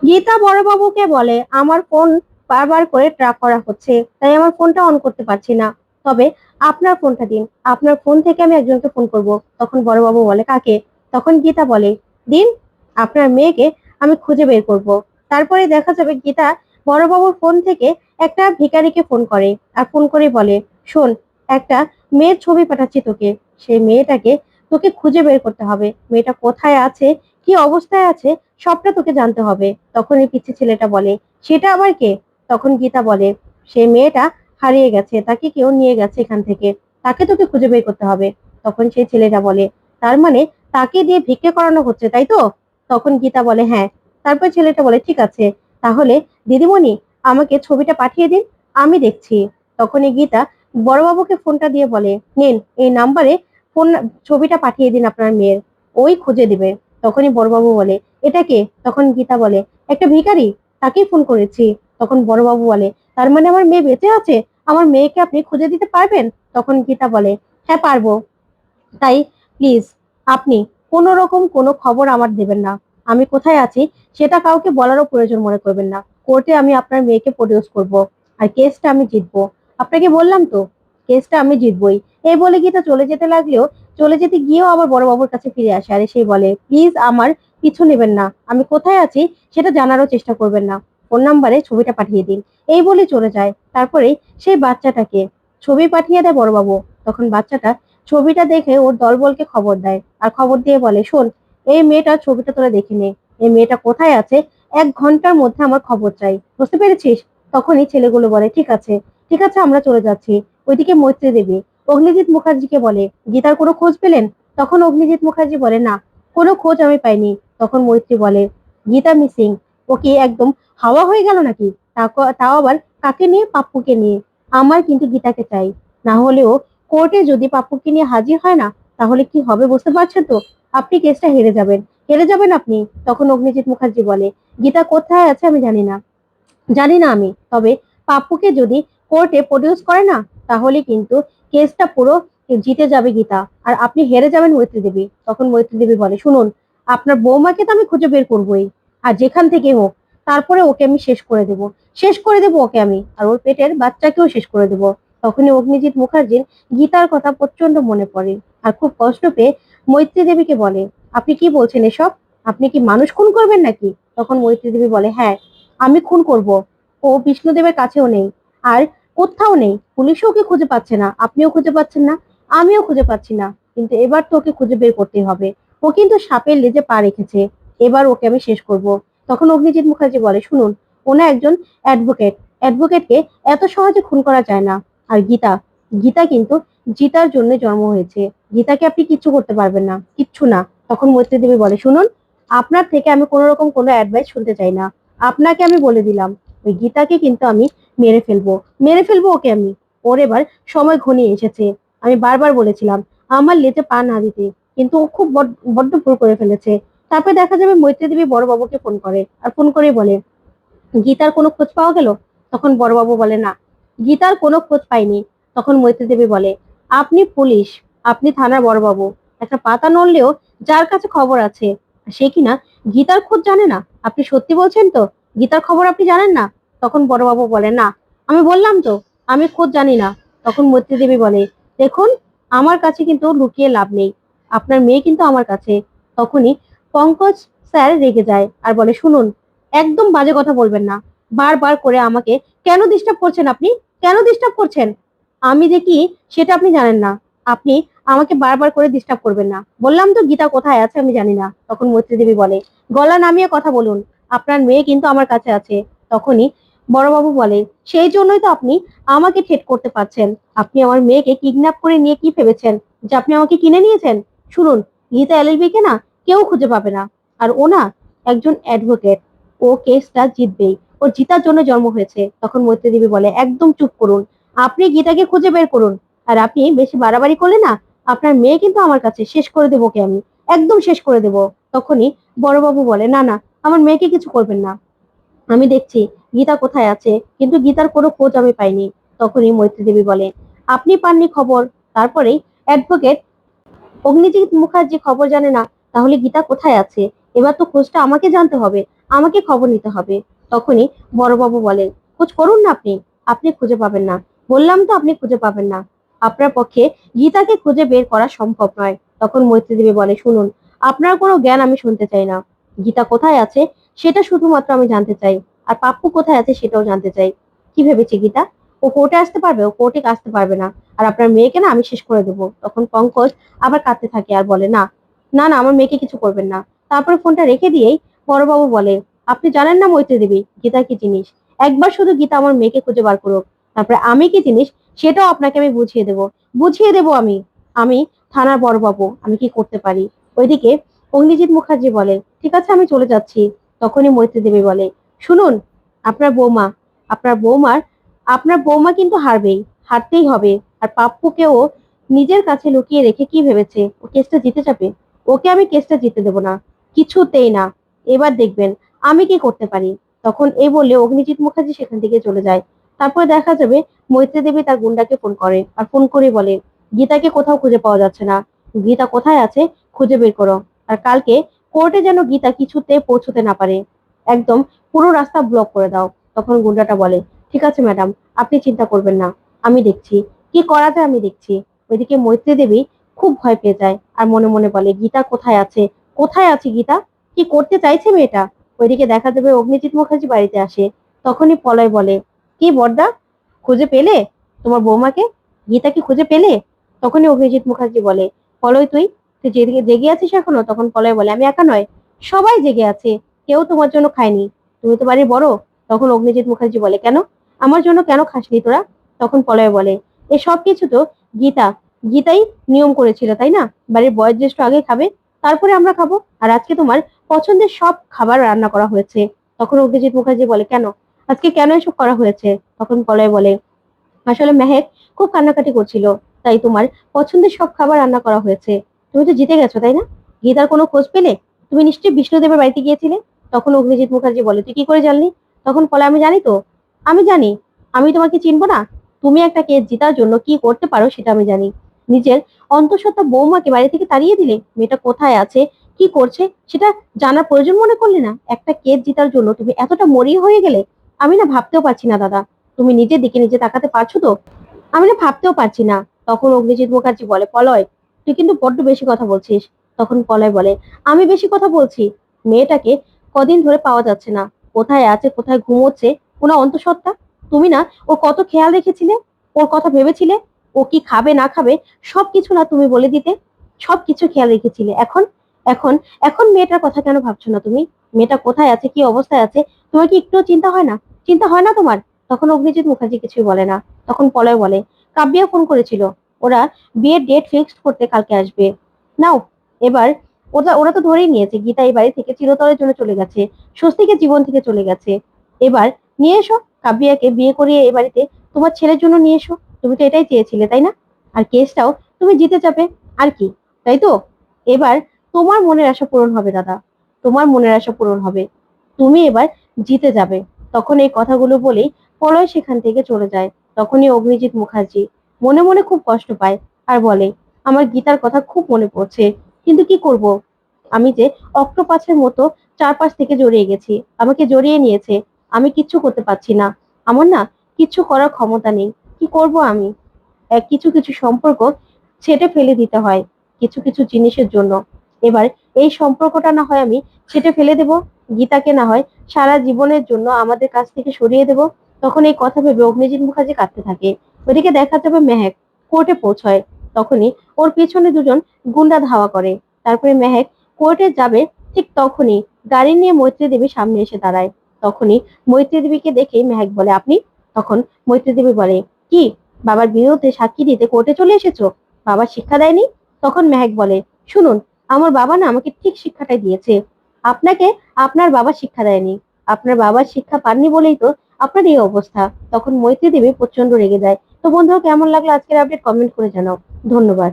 গীতা বড়বাবুকে বলে, আমার ফোন বারবার করে ট্র্যাক করা হচ্ছে, তাই আমার ফোনটা অন করতে পারছি না। তবে আপনার ফোনটা দিন, আপনার ফোন থেকে আমি একজনকে ফোন করব। তখন বড়বাবু বলে, কাকে? তখন গীতা বলে, দিন, আপনার মেয়েকে আমি খুঁজে বের করব। তারপরে দেখা যাবে গীতা বড়বাবুর ফোন থেকে একটা ভিখারিকে ফোন করে, আর ফোন করে বলে, শোন, একটা মেয়ের ছবি পাঠাচ্ছি তোকে। সেই মেয়েটাকে তোকে খুঁজে বের করতে হবে। মেয়েটা কোথায় আছে, কি অবস্থায় আছে, সবটা তোকে জানতে হবে। তখন এই পিচ্ছি ছেলেটা বলে, সেটা আবার কে? তখন গীতা বলে, সে মেয়েটা হারিয়ে গেছে, তাকে কেউ নিয়ে গেছে এখান থেকে, তাকে তোকে খুঁজে বের করতে হবে। তখন সেই ছেলেটা বলে, তার মানে তাকে দিয়ে ভিক্ষে করানো হচ্ছে, তাই তো? তখন গীতা বলে, হ্যাঁ। তারপর ছেলেটা বলে, ঠিক আছে, তাহলে দিদিমণি, আমাকে ছবিটা পাঠিয়ে দিন, আমি দেখছি। তখনই গীতা বড়বাবুকে ফোনটা দিয়ে বলে, নিন, এই নাম্বারে ফোন, ছবিটা পাঠিয়ে দিন আপনার মেয়ের, ওই খুঁজে দিবে। তখনই বড়বাবু বলে, এটা কে? তখন গীতা বলে, একটা ভিখারি, তাকেই ফোন করেছি। তখন বড়বাবু বলে, তার মানে আমার মেয়ে বেঁচে আছে, আমার মেয়েকে আপনি খুঁজে দিতে পারবেন? তখন গীতা বলে, হ্যাঁ পারবো। তাই প্লিজ আপনি কোনো রকম কোনো খবর আমার দেবেন না। আমি কোথায় আছি সেটা কাউকে বলারও প্রয়োজন মনে করবেন না। কোর্টে আমি আপনার মেয়েকে প্রডিউস করব, আর কেসটা আমি জিতবো। আপনাকে বললাম তো, কেসটা আমি জিতবই। এই বলে গীতা চলে যেতে লাগলেও, চলে যেতে গিয়েও আবার বড়বাবুর কাছে ফিরে আসে, আর সেই বলে, প্লিজ আমার পিছু নেবেন না, আমি কোথায় আছি সেটা জানারও চেষ্টা করবেন না, ফোন নাম্বারে ছবিটা পাঠিয়ে দিন। এই বলে চলে যায়। তারপরে সেই বাচ্চাটাকে ছবি পাঠিয়ে দেয় বড়বাবু। তখন বাচ্চাটা ছবিটা দেখে ওর দলবলকে খবর দেয়, আর খবর দিয়ে বলে, শোন, এই মেয়েটার ছবিটা তোরা দেখে নে, এই মেয়েটা কোথায় আছে, 1 ঘন্টার মধ্যে আমার খবর চাই, বুঝতে পেরেছিস? তখনই ছেলেগুলো বলে, ঠিক আছে, ঠিক আছে, আমরা চলে যাচ্ছি। ওইদিকে মৈত্রী দেবী অগ্নিজিৎ মুখার্জিকে বলে, গীতার কোনো খোঁজ পেলেন? তখন অগ্নিজিৎ মুখার্জি বলে, না, কোনো খোঁজ আমি পাইনি। তখন মৈত্রী বলে, গীতা মিসিং, ও কি একদম হাওয়া হয়ে গেল নাকি? তাও আবার কাকে নিয়ে? পাপ্পুকে নিয়ে। আমার কিন্তু গীতাকে চাই, না হলেও কোর্টে যদি পাপ্পুকে নিয়ে হাজির হয় না, তাহলে কি হবে বুঝতে পারছেন তো? আপনি কেসটা হেরে যাবেন, হেরে যাবেন আপনি। তখন অগ্নিজিৎ মুখার্জি বলে, গীতা কোথায় আছে আমি জানি না, জানি না আমি, তবে পাপ্পুকে যদি কোর্টে প্রডিউস করে না, তাহলে কিন্তু কেসটা পুরো জিতে যাবে গীতা, আর আপনি হেরে যাবেন মৈত্রী দেবী। তখন মৈত্রী দেবী বলে, শুনুন, আপনার বৌমাকে তো আমি খুঁজে বের করবোই, আর যেখান থেকে হোক, তারপরে ওকে আমি শেষ করে দেব, শেষ করে দেবো ওকে আমি, আর ওর পেটের বাচ্চাকেও শেষ করে দেবো। তখনই অগ্নিজিৎ মুখার্জির গীতার কথা প্রচন্ড মনে পড়ে, আর খুব কষ্ট পেয়ে মৈত্রী দেবীকে বলে, আপনি কি বলছেন এসব? আপনি কি মানুষ খুন করবেন নাকি? তখন মৈত্রী দেবী বলে, হ্যাঁ, আমি খুন করব। ও বিষ্ণুদেবের কাছেও নেই, আর কোথাও নেই, পুলিশও ওকে খুঁজে পাচ্ছে না, আপনিও খুঁজে পাচ্ছেন না, আমিও খুঁজে পাচ্ছি না, কিন্তু এবার তো ওকে খুঁজে বের করতে হবে। ও কিন্তু সাপের লেজে পা রেখেছে, এবার ওকে আমি শেষ করব। তখন অগ্নিজিৎ মুখার্জি বলে, শুনুন, ওনা একজন অ্যাডভোকেট, অ্যাডভোকেটকে এত সহজে খুন করা যায় না। আর গীতা, গীতা কিন্তু জিতার জন্য জন্ম হয়েছে, গীতাকে আপনি কিচ্ছু করতে পারবেন না, কিচ্ছু না। তখন মৈত্রী দেবী বলে, শুনুন, আপনার থেকে আমি কোনো রকম কোনো অ্যাডভাইস শুনতে চাই না, আপনাকে আমি বলে দিলাম, ওই গীতাকে কিন্তু আমি মেরে ফেলবো, মেরে ফেলবো ওকে আমি। ওর এবার সময় ঘনিয়ে এসেছে। আমি বারবার বলেছিলাম আমার লেজে পা না দিতে, কিন্তু ও খুব বড্ড ভুল করে ফেলেছে। তারপর দেখা যাবে মৈত্রী দেবী বড়বাবুকে ফোন করে, আর ফোন করে বলে, গীতার কোনো খোঁজ পাওয়া গেল? তখন বড়বাবু বলে, না, গীতার কোনো খোঁজ পাইনি। তখন মৈত্রী দেবী বলে, আপনি পুলিশ, আপনি থানার বড়বাবু, একটা পাতা নড়লেও যার কাছে খবর আছে, সে কিনা গীতার খোঁজ জানে না? আপনি সত্যি বলছেন তো? গীতার খবর আপনি জানেন না? তখন বড়বাবু বলে, না, আমি বললাম তো, আমি খোঁজ জানি না। তখন মৈত্রী দেবী বলে, দেখুন, আমার কাছে কিন্তু লুকিয়ে লাভ নেই, আপনার মেয়ে কিন্তু আমার কাছে। তখনই পঙ্কজ স্যার রেগে যায়, আর বলে, শুনুন, একদম বাজে কথা বলবেন না, বারবার করে আমাকে কেন ডিস্টার্ব করছেন? আপনি কেন ডিস্টার্ব করছেন? আমি যে কি সেটা আপনি জানেন না, আপনি আমাকে বারবার করে ডিস্টার্ব করবেন না, বললাম তো গীতা কোথায় আছে আমি জানি না। তখন মৈত্রী দেবী বলে, গলা নামিয়ে কথা বলুন, আপনার মেয়ে কিন্তু আমার কাছে আছে। তখনই বড়বাবু বলে, সেই জন্যই তো আপনি আমাকে ঠেট করতে পারছেন, আপনি আমার মেয়েকে কিডন্যাপ করে নিয়ে কি ভেবেছেন যে আপনি আমাকে কিনে নিয়েছেন? শুনুন, গীতা এলএলবি কে না কেউ খুঁজে পাবে না, আর ও না একজন অ্যাডভোকেট, ও কেসটা জিতবেই, ওর জিতার জন্য জন্ম হয়েছে। তখন মৈত্রী দেবী বলে, একদম চুপ করুন, আপনি গীতাকে খুঁজে বের করুন, আর আপনি বেশি বাড়াবাড়ি করলে না, আপনার মেয়ে কিন্তু আমার কাছে, শেষ করে দেবো ওকে আমি, একদম শেষ করে দেবো। তখনই বড়বাবু বলে, না না, আমার মেয়েকে কিছু করবেন না, আমি দেখছি গীতা কোথায় আছে, কিন্তু গীতার কোনো খোঁজ আমি পাইনি। তখনই মৈত্রী দেবী বলে, আপনি পাননি খবর, তারপরেই অ্যাডভোকেট অগ্নিজিৎ মুখার্জি খবর জানে না, তাহলে গীতা কোথায় আছে? এবার তো খোঁজটা আমাকে জানতে হবে, আমাকে খবর নিতে হবে। তখনই বড়বাবু বলে, খোঁজ করুন না আপনি, আপনি খুঁজে পাবেন না। বললাম তো আপনি খুঁজে পাবেন না। আপনার পক্ষে গীতাকে খুঁজে বের করা সম্ভব নয়। তখন মৈত্রী দেবী বলে, শুনুন, আপনার কোনো জ্ঞান আমি শুনতে চাই না। গীতা কোথায় আছে সেটা শুধুমাত্র আমি জানতে চাই, আর পাপ্পু কোথায় আছে সেটাও জানতে চাই। কি ভেবেছে গীতা? ও কোর্টে আসতে পারবে? ও কোর্টে আসতে পারবে না। আর আপনার মেয়েকে না আমি শেষ করে দেবো। তখন পঙ্কজ আবার কাঁদতে থাকে আর বলে, না না না, আমার মেয়েকে কিছু করবেন না। তারপরে ফোনটা রেখে দিয়েই বড়বাবু বলে, আপনি জানেন না মৈত্রী দেবী গীতা কি জিনিস? একবার শুধু গীতা আমার মেয়েকে খুঁজে বার করুক, তারপরে আমি কি জিনিস সেটাও আপনাকে আমি বুঝিয়ে দেবো আমি। আমি থানার বড়বাবু, আমি কি করতে পারি। ওইদিকে অগ্নিজিৎ মুখার্জি বলে, ঠিক আছে আমি চলে যাচ্ছি। তখনই মৈত্রী দেবী বলে, শুনুন, আপনার বৌমা আপনার বৌমার আপনার বৌমা কিন্তু হারবেই, হারতেই হবে। আর পাপ্পুকেও নিজের কাছে লুকিয়ে রেখে কি ভেবেছে ও কেসটা জিতে যাবে? ওকে আমি কেসটা জিতে দেবো না, কিছুতেই না। এবার দেখবেন আমি কি করতে পারি। তখন এই বললে অগ্নিজিৎ মুখার্জি সেখান থেকে চলে যায়। তারপরে দেখা যাবে মৈত্রী দেবী তার গুন্ডাকে ফোন করে, আর ফোন করে বলে, গীতাকে কোথাও খুঁজে পাওয়া যাচ্ছে না। গীতা কোথায় আছে খুঁজে বের করো। আর কালকে কোর্টে যেন গীতা কিছুতে পৌঁছতে না পারে, একদম পুরো রাস্তা ব্লক করে দাও। তখন গুন্ডাটা বলে, ঠিক আছে ম্যাডাম, আপনি চিন্তা করবেন না, আমি দেখছি কি করা যায়, আমি দেখছি। ওইদিকে মৈত্রী দেবী খুব ভয় পেয়ে যায় আর মনে মনে বলে, গীতা কোথায় আছে, কোথায় আছে গীতা, কি করতে চাইছে মেয়েটা। ওইদিকে দেখা যাবে অগ্নিজিৎ মুখার্জি বাড়িতে আসে। তখনই পলয় বলে, কি বড়দা, খুঁজে পেলে তোমার বৌমাকে? গীতা কি খুঁজে পেলে? তখনই অগ্নিজিৎ মুখার্জি বলে, পলয় তুই তুই যেদিকে জেগে আছিস এখনো? তখন পলয় বলে, আমি একা নয়, সবাই জেগে আছে, কেউ তোমার জন্য খায়নি, তুমি তো বাড়ির বড়। তখন অগ্নিজিৎ মুখার্জি বলে, কেন আমার জন্য কেন খাসনি তোরা? তখন পলয় বলে, এ সব কিছু তো গীতা গীতাই নিয়ম করেছিল তাই না? বাড়ির বয়োজ্যেষ্ঠ আগে খাবে, তারপরে আমরা খাবো। আর আজকে তোমার পছন্দের সব খাবার রান্না করা হয়েছে। তখন অগ্নিজিৎ মুখার্জি বলে, কেন আজকে কেন এসব করা হয়েছে? তখন পলয় বলে, আসলে মেহেক খুব কান্নাকাটি করছিল, তাই তোমার পছন্দের সব খাবার রান্না করা হয়েছে। তুমি তো জিতে গেছো তাই না? গীতার কোনো খোঁজ পেলে? তুমি নিশ্চয়ই বিষ্ণুদেবের বাড়িতে গিয়েছিলে। তখন অগ্নিজিৎ মুখার্জি বলে, তুই কি করে জানলি? তখন বলে, আমি জানি তো, আমি জানি, আমি তোমাকে চিনবো না? তুমি একটা কেস জিতার জন্য কি করতে পারো সেটা আমি জানি। নিজের অন্তঃসত্ত্বা বৌমাকে বাড়ি থেকে তাড়িয়ে দিলে, মেয়েটা কোথায় আছে কি করছে সেটা জানার প্রয়োজন মনে করলে না? একটা কেস জিতার জন্য তুমি এতটা মরিয়া হয়ে গেলে, আমি না ভাবতেও পারছি না দাদা। তুমি নিজের দিকে নিজে তাকাতে পারছো তো? আমি না ভাবতেও পারছি না। তখন অগ্নিজিৎ মুখার্জি বলে, পলয় তুই কিন্তু বড্ড বেশি কথা বলছিস। তখন পলয় বলে, আমি বেশি কথা বলছি? মেয়েটাকে কদিন ধরে পাওয়া যাচ্ছে না, কোথায় আছে কোথায় ঘুমোচ্ছে কোনো অন্তঃসত্ত্বা? তুমি না ও কত খেয়াল রেখেছিলে, ওর কথা ভেবেছিলে, ও কি খাবে না খাবে সবকিছু না তুমি বলে দিতে, সবকিছু খেয়াল রেখেছিলে। এখন এখন এখন মেয়েটার কথা কেন ভাবছো না তুমি? মেয়েটা কোথায় আছে কি অবস্থায় আছে তোমার কি একটুও চিন্তা হয় না? চিন্তা হয় না তোমার? তখন অগ্নিজিৎ মুখার্জি কিছুই বলে না। তখন পলয় বলে, কাব্যা ফোন করেছিল, ওরা বিয়ের ডেট ফিক্সড করতে কালকে আসবে। নাও এবার, ওরা ওরা তো ধরেই নিয়েছে গীতা এই বাড়ি থেকে চিরতরের জন্য চলে গেছে, স্বস্তিকে জীবন থেকে চলে গেছে। এবার নিয়ে এসো কাব্যাকে বিয়ে করিয়ে এ বাড়িতে তোমার ছেলের জন্য নিয়ে এসো। তুমি তো এটাই চেয়েছিলে তাই না? আর কেসটাও তুমি জিতে যাবে, আর কি, তাই তো? এবার তোমার মনের আশা পূরণ হবে দাদা, তোমার মনের আশা পূরণ হবে, তুমি এবার জিতে যাবে। তখন এই কথাগুলো বলেই পলয় সেখান থেকে চলে যায়। তখনই অগ্নিজিৎ মুখার্জি মনে মনে খুব কষ্ট পায় আর বলে, আমার গীতার কথা খুব মনে পড়ছে, কিন্তু কি করব, আমি যে অক্টোপাসের মতো চারপাশ থেকে জড়িয়ে গেছি, আমাকে জড়িয়ে নিয়েছে, আমি কিচ্ছু করতে পারছি না, আমার না কিচ্ছু করার ক্ষমতা নেই, কি করব আমি? কিছু কিছু সম্পর্ক ছেটে ফেলে দিতে হয় কিছু কিছু জিনিসের জন্য। এবার এই সম্পর্কটা না হয় আমি ছেটে ফেলে দেব, গীতাকে না হয় সারা জীবনের জন্য আমাদের কাছ থেকে সরিয়ে দেব। তখন এই কথা ভেবে অগ্নিজিৎ মুখার্জি কাঁদতে থাকে। ওদিকে দেখা যাবে মেহেক কোর্টে পৌঁছয়। তখনই ওর পেছনে দুজন গুন্ডা ধাওয়া করে। তারপরে মেহেক কোর্টে যাবে, ঠিক তখনই গাড়ি নিয়ে মৈত্রী দেবী সামনে এসে দাঁড়ায়। তখনই মৈত্রী দেবীকে দেখে মেহেক বলে, আপনি? তখন মৈত্রী দেবী বলে, কি, বাবার বিরুদ্ধে সাক্ষী দিতে কোর্টে চলে এসেছো? বাবা শিক্ষা দেয়নি? তখন মেহেক বলে, শুনুন, আমার বাবা না আমাকে ঠিক শিক্ষাটাই দিয়েছে, আপনাকে আপনার বাবা শিক্ষা দেয়নি, আপনার বাবার শিক্ষা পাননি বলেই তো আপনার এই অবস্থা। তখন মৈত্রী দেবী প্রচন্ড রেগে যায়। তো বন্ধুরা, কেমন লাগলো আজকের আপডেট কমেন্ট করে জানাও। ধন্যবাদ।